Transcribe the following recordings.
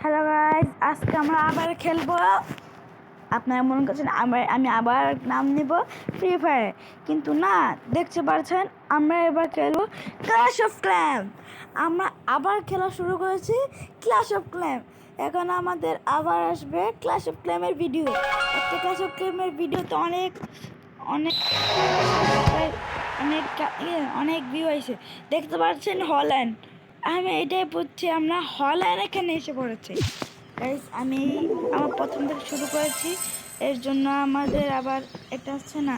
Hello guys, আজকে আমরা আবার খেলবো। আপনারা মনে করছেন আমি আবার নাম নেব ফ্রি ফায়ার, কিন্তু না, দেখতে পাচ্ছেন আমরা এবার খেলবো ক্ল্যাশ অফ ক্ল্যান। আমরা আবার খেলা শুরু করেছি ক্ল্যাশ অফ ক্ল্যান। এখন আমাদের আবার আসবে ক্ল্যাশ অফ ক্ল্যানের ভিডিও। একটা ক্ল্যাশ অফ ক্ল্যানের ভিডিওতে অনেক অনেক অনেক অনেক ভিউ আছে। দেখতে পাচ্ছেন হল্যান্ড, আমি এটাই বুঝছি আমরা হল্যান্ড এখানে এসে পড়েছি। গাইস, আমি আমার প্রথম থেকে শুরু করেছি, এর জন্য আমাদের আবার এটা হচ্ছে না,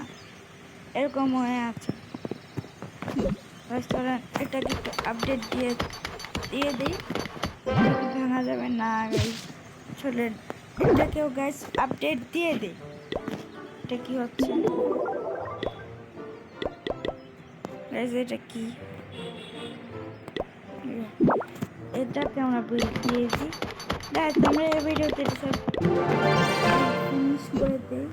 এরকম হয়ে আছে। এটাকে একটু আপডেট দিয়ে দিয়ে দিই, ভাঙা যাবে না গাইস। চলেন এটাকেও গাইস আপডেট দিয়ে দিই। এটা কি হচ্ছে গাইস? এটা কি? এটাকে আমরা দিয়েছি গাইস। আমরা এই ভিডিওতে সব ফিনিশ করে দিই।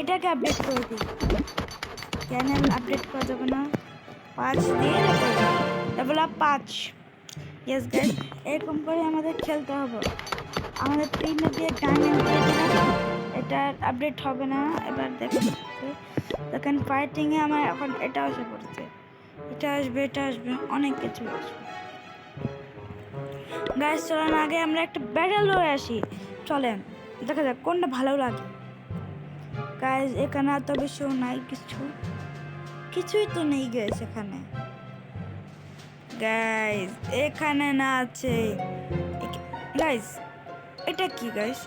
এটাকে আপডেট করে দিই। চ্যানেল আপডেট করা যাবে না, 5 দিয়ে ডবল আপ 5। ইয়েস গাইস, এরকম করে আমাদের খেলতে হবে। আমাদের 3 দিয়ে ডায়মন্ড দিয়ে দিলাম, এটা আপডেট হবে না। এবার দেখেন ফাইটিংয়ে আমার এখন এটা এসে পড়ছে, এটা আসবে, এটা আসবে, অনেক কিছু আসবে। গাইস চলেন আগে আমরা একটা ব্যাটেল হয়ে আসি। চলেন দেখা যাক কোনটা ভালো লাগে। গাইস এখানে এত বেশিও নাই, কিছুই তো নেই গাইস এখানে। গাইস এখানে না আছে গাইস। এটা কি গাইস?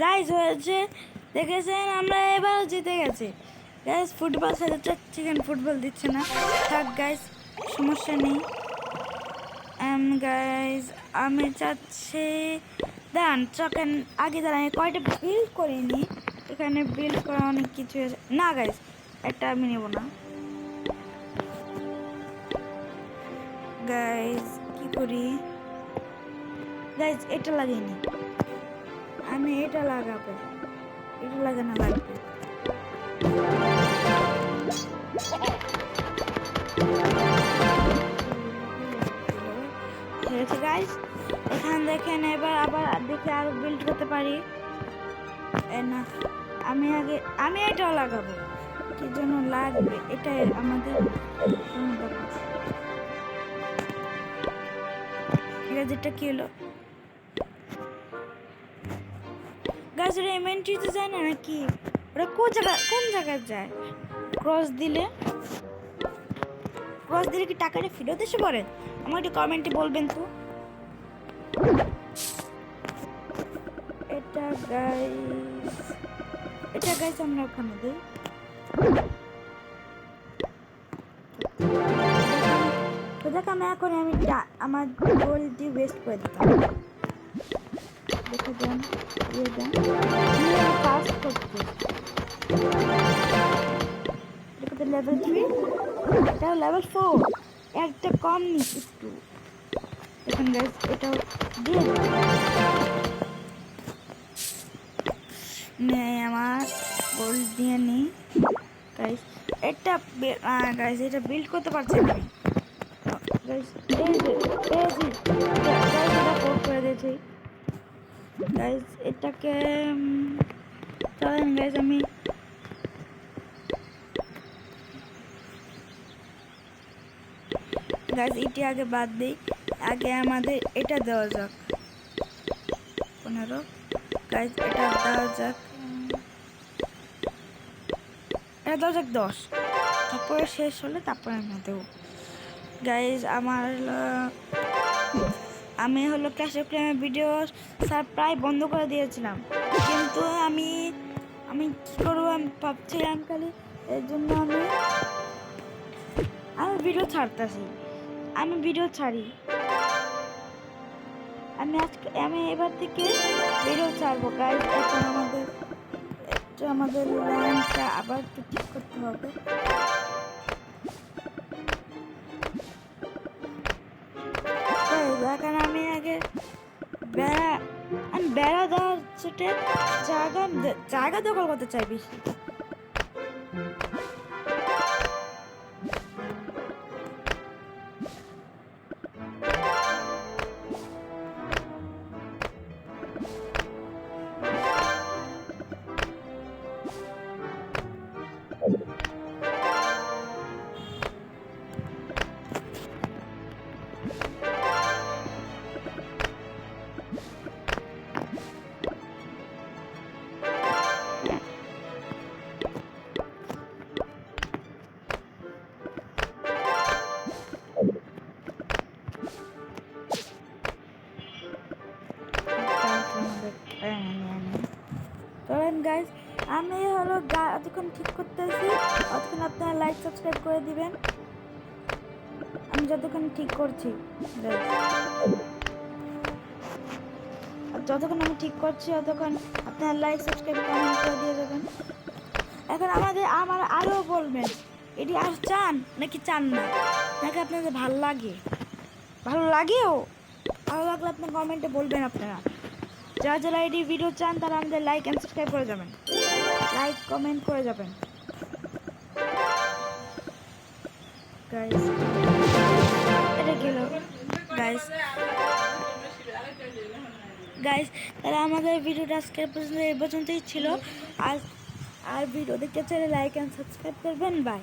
গাইস হয়েছে, দেখেছেন আমরা এবার জিতে গেছি গাইস। ফুটবল খেলতে চাচ্ছি, ফুটবল দিচ্ছে না। থাক গাইস, সমস্যা নেই। গাইস আমি চাচ্ছি দাঁড়ান, চকেন আগে দাঁড়ান, কয়টা বিল্ড করিনি। এখানে বিল্ড করা অনেক কিছু না গাইস, একটা আমি নেব না গাইস। কি করি গাইস? এটা লাগিয়ে আমি এটা লাগাবো, এটা লাগানো লাগবে। ঠিক গাইস, এখানে দেখেন এবার আবার দেখে আরো বিল্ড করতে পারি না। আমি এটাও লাগাবো, কি জন্য লাগবে এটা আমাদের। যেটা কি হলো গাছ? ওরা ইনভেন্টরিতে যায় না নাকি? ওরা কোন জায়গায় যায়? ক্রস দিলে কি টাকাটা ফেরত এসে পড়ে? আমার একটু কমেন্টে বলবেন তো। এটা গাইস আমরা ওখানে দিই। তো দেখ আমি এখন আমার গোল দিয়ে ওয়েস্ট করে দিতাম। দেখে দেন ফাস্ট করতে লেভেল 3, এটা লেভেল 4। একটা কম নি একটু। দেখুন গাইস এটাও দিয়ে নেই আমার গোল্ড দিয়ে নিই গাইস। এটা গাইস এটা বিল্ড করতে পারছি না আমি গাইস। এই যে পেয়েছি গাইস, এটা কোড করে দিয়েছি গাইস। এটাকে চলেন গাইস আমি গাইস এটি আগে বাদ দিই। আগে আমাদের এটা দেওয়া যাক 15 গাইস। এটা দেওয়া যাক, এটা দেওয়া যাক 10। তারপরে শেষ হলে তারপরে আমি দেবো গাইস। আমি হলো ক্লাস অফ ক্লাইমের ভিডিও স্যার প্রায় বন্ধ করে দিয়েছিলাম, কিন্তু আমি কী করবো আমি ভাবছিলাম খালি, এর জন্য আমি ভিডিও ছাড়তেছি। আমি ভিডিও ছাড়ি, আমি এবার থেকে ভিডিও ছাড়বো গাইস। এখন আমাদের লাইনটা আবার একটু ঠিক করতে হবে। এখন আমি আগে বেড়া দেওয়ার ছোটে জায়গা দখল করতে চাই বেশি। চলেন গাইস, আমি হলো যতক্ষণ ঠিক করতেছি ততক্ষণ আপনারা লাইক সাবস্ক্রাইব করে দিবেন। আমি যতক্ষণ ঠিক করছি যতক্ষণ আমি ঠিক করছি ততক্ষণ আপনারা লাইক সাবস্ক্রাইব কমেন্ট করে দিয়ে যাবেন। এখন আমার আরও বলবেন এটি আর চান নাকি চান না, নাকি আপনাদের ভালো লাগেও ভালো লাগলে আপনার কমেন্টে বলবেন। আপনারা যারা এটি ভিডিও চান তারা আমাদের লাইক অ্যান্ড সাবস্ক্রাইব করে যাবেন, লাইক কমেন্ট করে যাবেন গাইস। এটা গেল গাইস। তাহলে আমাদের ভিডিওটা আজকের পর্যন্তই ছিল। আর ভিডিও দেখতে চাইলে লাইক অ্যান্ড সাবস্ক্রাইব করবেন। বাই।